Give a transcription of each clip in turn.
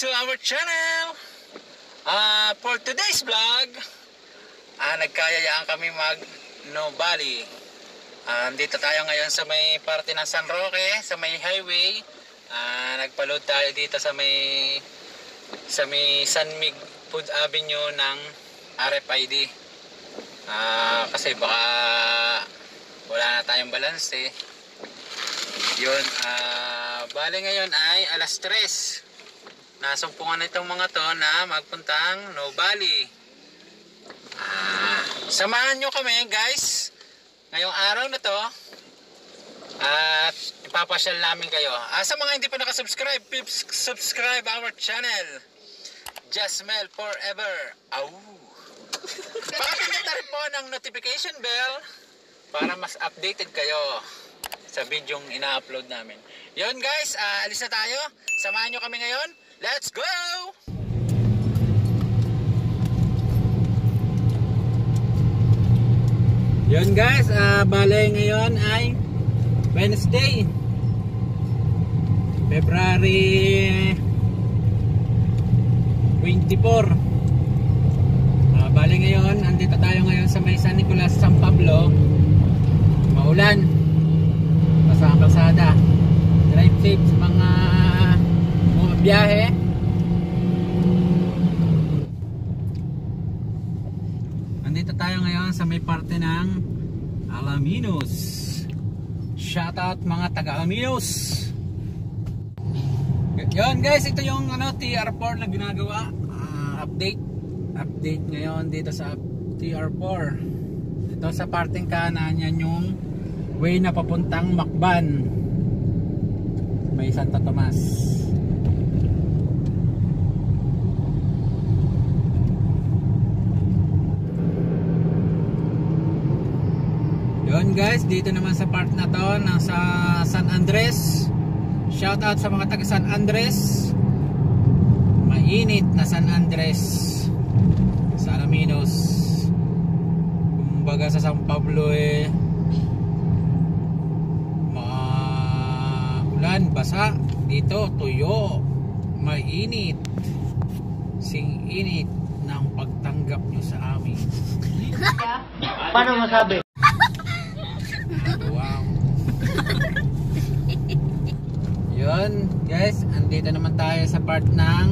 to our channel. For today's vlog, nagkayayaan kami mag Nubali. Dito tayo ngayon sa may parte ng San Roque, sa may highway. Nagpa-load tayo dito sa may San Mig Food Avenue ng RFID. Kasi baka wala na tayong balance eh. Yun, bali ngayon ay alas 3. Nasumpungan itong mga to na magpuntang Nubali. Samahan nyo kami guys ngayong araw na to at ipapasyal namin kayo. Sa mga hindi pa nakasubscribe, please subscribe our channel Jasmel Forever. Pakipindot na rin po ng notification bell para mas updated kayo sa videong ina-upload namin. Yun guys, alis na tayo. Samahan nyo kami ngayon. Let's go! Yun guys, bale ngayon ay Wednesday, February 24. Bale ngayon, andito tayo ngayon sa may San Nicolas, San Pablo. Maulan, basa ang kalsada. Drive safe sa mga biyahe. Andito tayo ngayon sa may parte ng Alaminos. Shoutout mga taga Alaminos. Yun guys, ito yung TR4 na ginagawa. Update ngayon dito sa TR4. Ito sa parteng kanan, yan yung way na papuntang Macban, may Santo Tomas. Yun guys, dito naman sa part na to, nasa San Andres. Shoutout sa mga taga San Andres. Mainit na San Andres sa Alaminos. Kumbaga sa San Pablo maulan, basa. Dito tuyo, mainit. Sing init ng pagtanggap nyo sa amin. Paano masabi? Wow. Yun guys, andito naman tayo sa part ng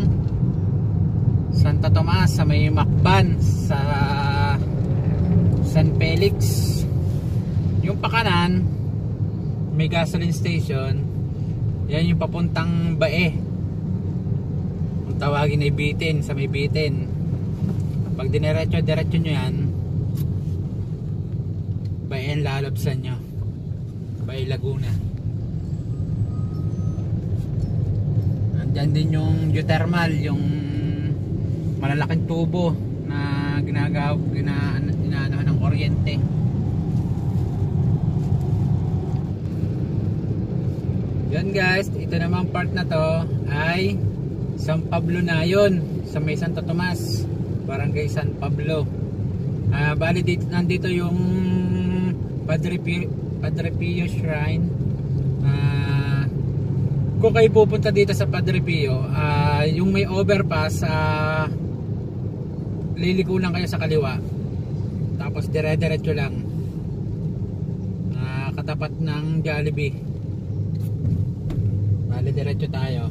Santo Tomas, sa may Macban, sa San Felix. Yung pakanan may gasoline station. Yan yung papuntang Bae, kung tawagin ay Bitin, sa may Bitin. Pag diretso nyo yan, Bae ang lalabsan nyo, Bae Laguna. Andyan din yung geothermal, yung malalaking tubo na inaano ng kuryente. Yan guys, ito naman part na to ay San Pablo na yun, sa may Santo Tomas, Barangay San Pablo. Bali dito, nandito yung Padre Pio Shrine. Kung kayo pupunta dito sa Padre Pio, yung may overpass, liliko lang kayo sa kaliwa, tapos dire-diretso lang, katapat ng Jollibee. Bali diretso tayo.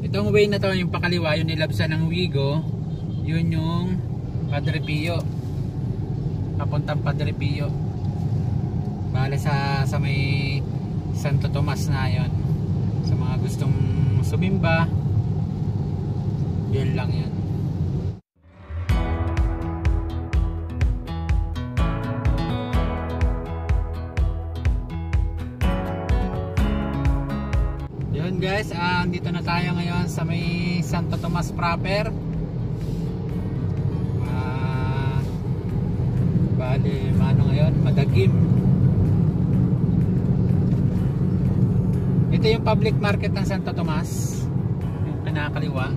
Itong way na to, yung pakaliwa, yung nilabsan ng Wigo, yun yung Padre Pio, papuntang Padre Pio. Bali sa may Santo Tomas na yun. Sa mga gustong sumimba, yun lang yun. Yun guys, dito na tayo ngayon sa may Santo Tomas proper. Bali, ano ngayon? Madagim. Ito yung public market ng Santo Tomas, yung pinakaliwa.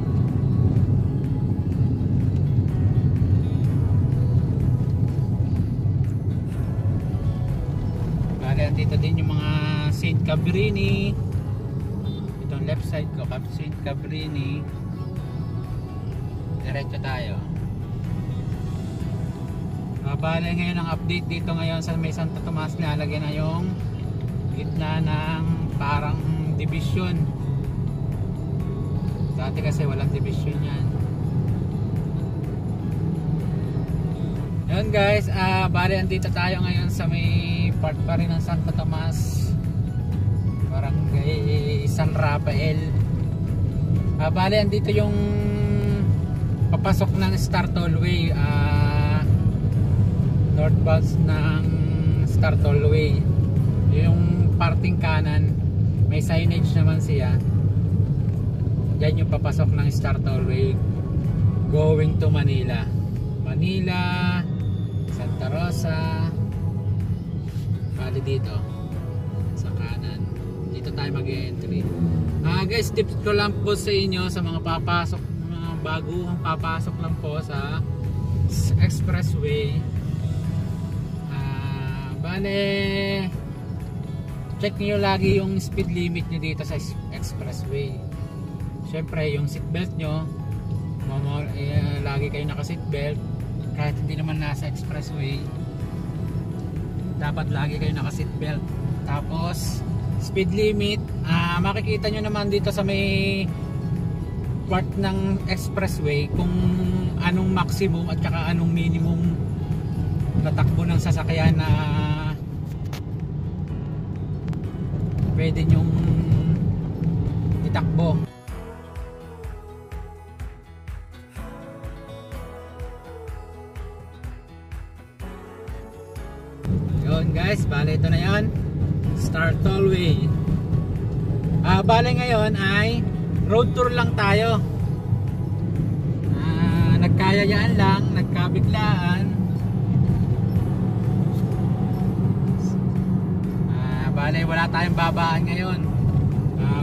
Bali, dito din yung mga Saint Cabrini. Ito Itong left side ko, St. Cabrini. Diretso tayo. Bale ngayon ang update dito ngayon sa may Santo Tomas, nalagyan na yung gitna ng parang division. Dati kasi walang division yan. Yun guys, bale andito tayo ngayon sa may part pa rin ng Santo Tomas, Barangay San Rafael. Bale andito yung papasok ng Star Tollway, northbound ng Star Tollway. Yung parting kanan may signage naman siya, yan yung papasok ng Star Tollway going to Manila, Santa Rosa. Bali dito sa kanan, dito tayo mag-entry. Guys, tips ko lang po sa inyo sa mga papasok, mga baguhang papasok lang po sa expressway. Bale, check niyo lagi yung speed limit niyo dito sa expressway. Syempre yung seatbelt nyo, lagi kayo naka seatbelt. Kahit hindi naman nasa expressway, dapat lagi kayo naka seatbelt. Tapos speed limit, makikita nyo naman dito sa may part ng expressway kung anong maximum at saka anong minimum na takbo ng sasakyan na pwede nyong itakbo. Yun guys, bale ito na yan, Star Tollway. Bale ngayon ay road tour lang tayo. Nagkayayaan lang, nagkabiglaan. Bale wala tayong babaan ngayon.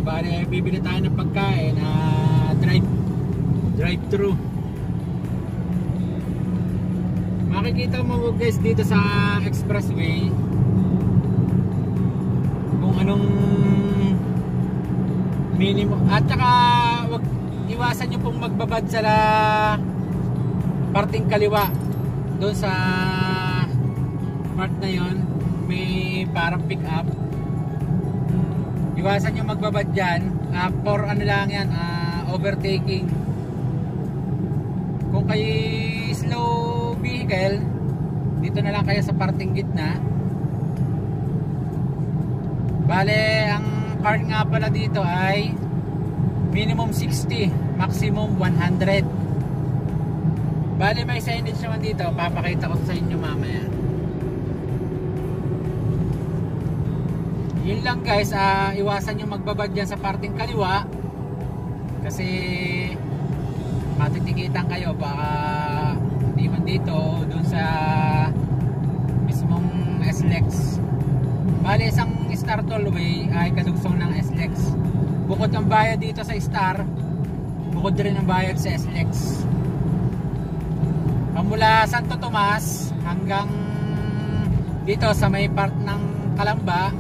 Bale bibili tayo ng pagkain, drive thru. Makikita mo guys dito sa expressway kung anong minimum, at saka wag iwasan nyo pong magbabad sa parting kaliwa. Doon sa part na yon may parang pick up, iwasan nyo magbabad dyan. For ano lang yan, overtaking. Kung kayo slow vehicle, dito na lang kayo sa parting gitna. Bale ang car nga pala dito ay minimum 60, maximum 100. Bale may signage naman dito, papakita ko sa inyo mamaya. Yun lang guys, iwasan nyo magbabad dyan sa parting kaliwa kasi matitikitan kayo, baka hindi man dito dun sa mismong SLEX. Bale isang Star Tollway ay kadugsong ng SLEX. Bukod ang bayad dito sa Star, bukod rin ang bayad sa SLEX. Mula Santo Tomas hanggang dito sa may part ng Calamba,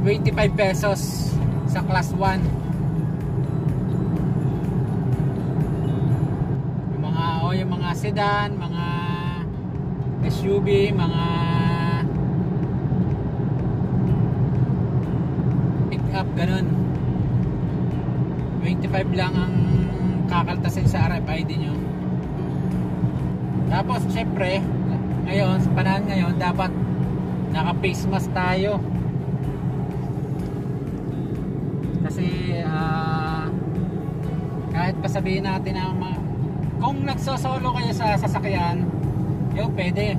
25 pesos sa class 1. Yung mga sedan, mga SUV, mga pick up, ganun, 25 lang ang kakaltasin sa RFID nyo. Tapos syempre ngayon, sa panahon ngayon, dapat naka face mask tayo kasi kahit pasabihin natin na kung nagsosolo kayo sa sasakyan, yun pwede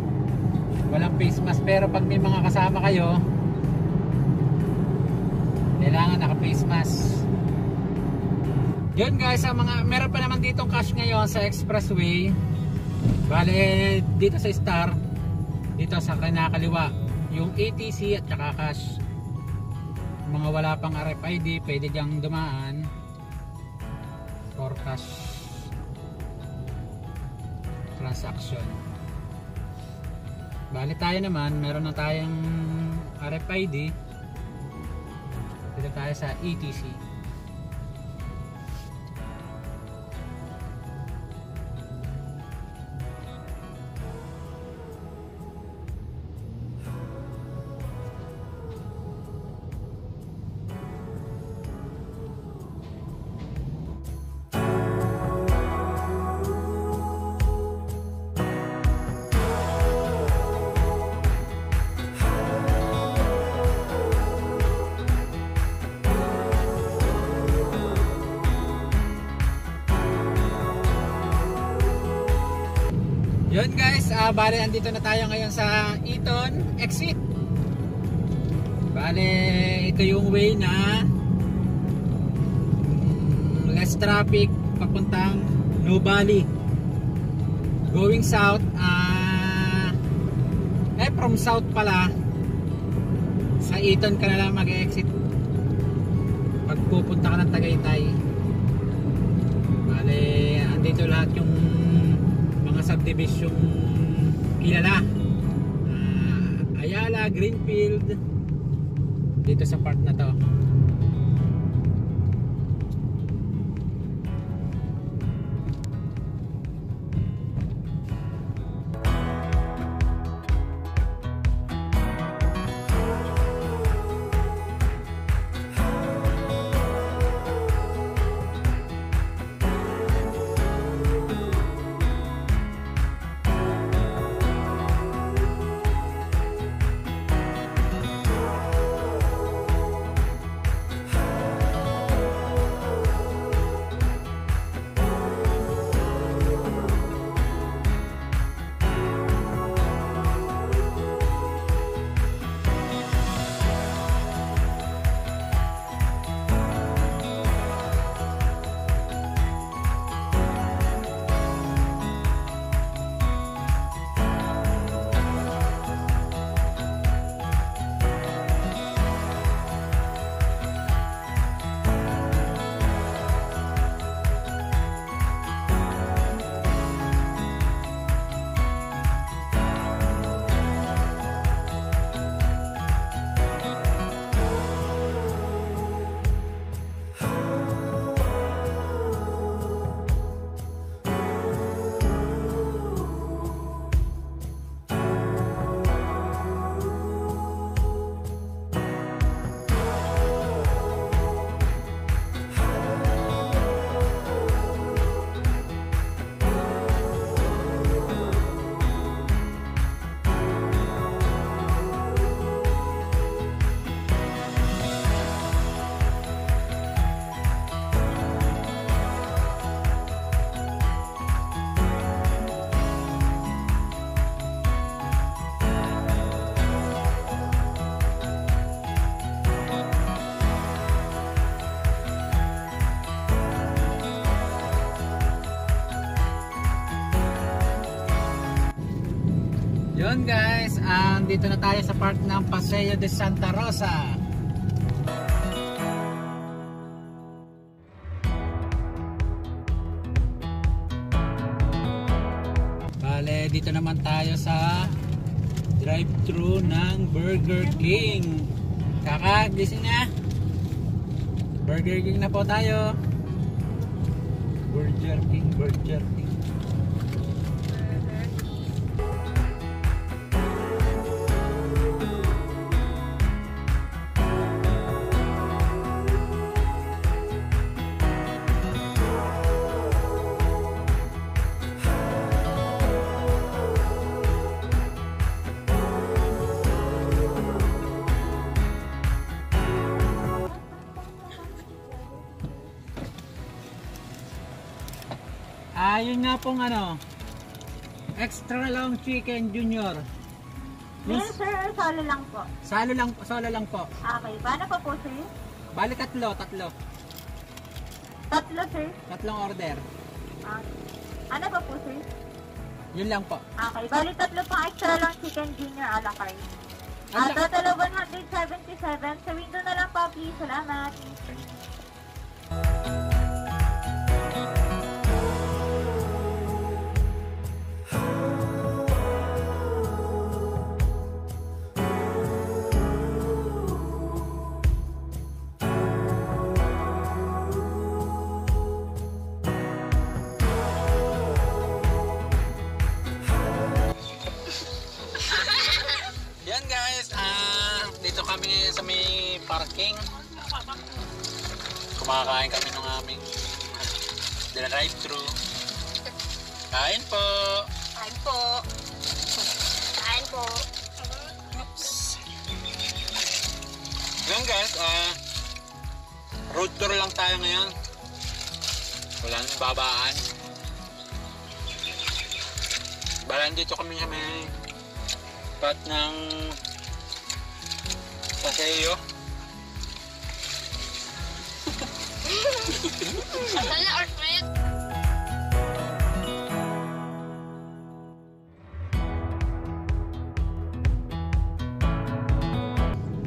walang face mask, pero pag may mga kasama kayo, kailangan naka face mask. Yun guys, meron pa naman ditong cash ngayon sa expressway. Bale dito sa Star, dito sa kinakaliwa, yung ATC at saka cash. Mga wala pang RFID, pwede dyang dumaan for cash transaction. Bali tayo naman, meron na tayong RFID. Dito tayo sa ETC. Yun guys, bale andito na tayo ngayon sa Eton exit. Bale ito yung way na less traffic papuntang Nubali. Going south, from south pala sa Eton ka na lang mag-exit pag pupunta ka ng Tagaytay. Bale andito lahat yung subdivision kilala, Ayala, Greenfield, dito sa part na to. Yun guys, dito na tayo sa part ng Paseo de Santa Rosa. Bale, dito naman tayo sa drive-thru ng Burger King. Kakagising na. Burger King na po tayo. Burger King, Burger King. Yun nga pong extra long chicken junior. Yes, sir, solo lang po. Solo lang po. Okay, paano pa po, sir? Bali tatlo. Tatlo, sir. Tatlong order. Ano pa po, sir? Yun lang po. Okay, bali tatlo pang extra long chicken junior a la carte. Total of 177. Sa window na lang po, please. Salamat. parking. Kumakain kami ng aming drive-thru. Kain po. Kain po. Kain po. Ngayon guys, road tour lang tayo ngayon. Wala nang babaan. Balan dito kami sa may part ng Paseo. Asan na Arfred?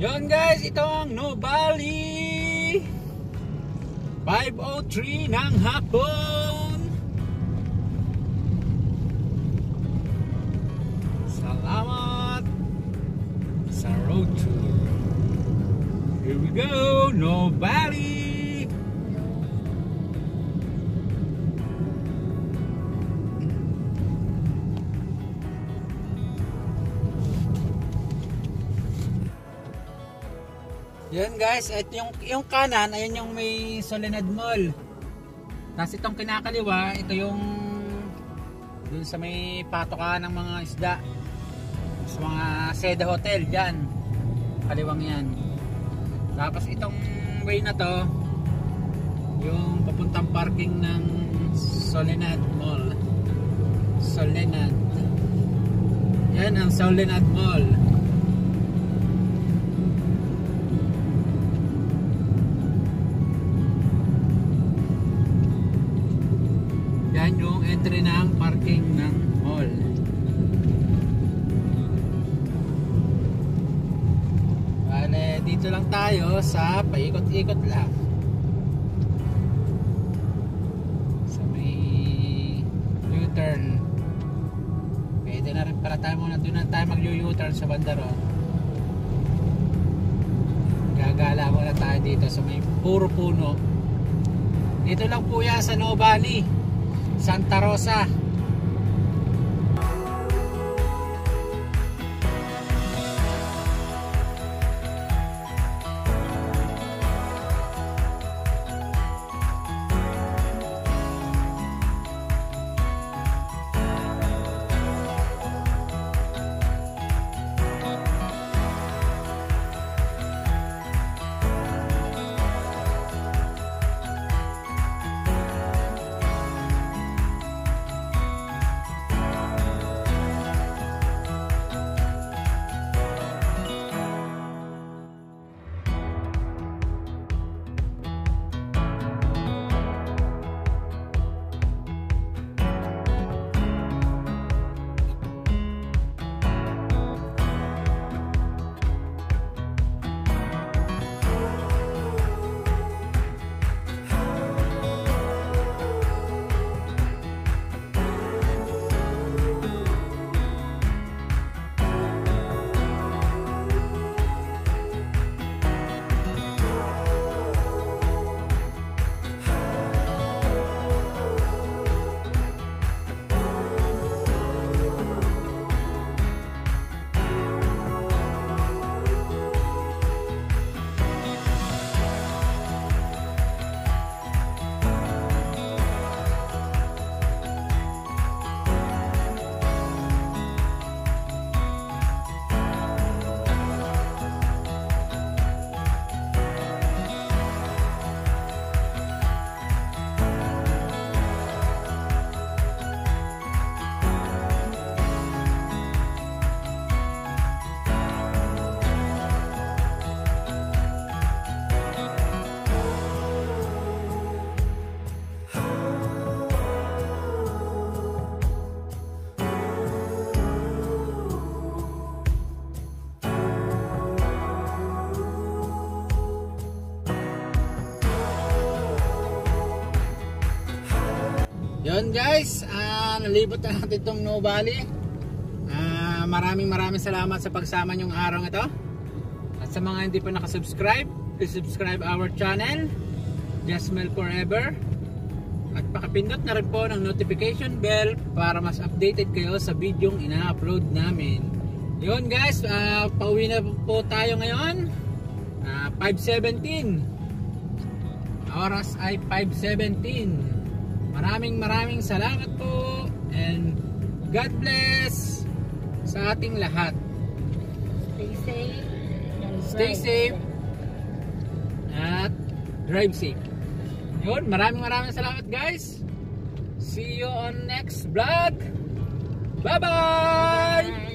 Yun guys, ito ang Nubali 5:03 ng hapon. Salamat sa road tour. Here we go, Nubali. Yan guys, at yung kanan, ayun yung may Soledad Mall. Tapos itong kinakaliwa, ito yung dun sa may patokan ng mga isda. Sa mga Seda Hotel dyan. Kaliwang yan. Tapos itong way na to, yung papuntang parking ng Soledad Mall. Soledad. Yan ang Soledad Mall. Yan yung entry ng parking ng mall. Bale, dito lang tayo sa paikot-ikot lang. Sa may U-turn. Pwede na rin para tayo muna. Doon na tayo mag-U-turn sa bandaron. Gagala muna tayo dito sa may puro puno. Dito lang po yan sa Nubali, Santa Rosa. Yun guys, nalibot na natin itong Nubali. Maraming salamat sa pagsama nyong araw ito. At sa mga hindi pa nakasubscribe, please subscribe our channel, Jasmel Forever. At pakapindot na rin po ng notification bell para mas updated kayo sa videong ina-upload namin. Yun guys, pauwi na po tayo ngayon. 5:17. Oras ay 5:17. Maraming salamat po and God bless sa ating lahat. Stay safe. Stay safe at drive safe. Yun, maraming salamat guys. See you on next vlog. Bye bye.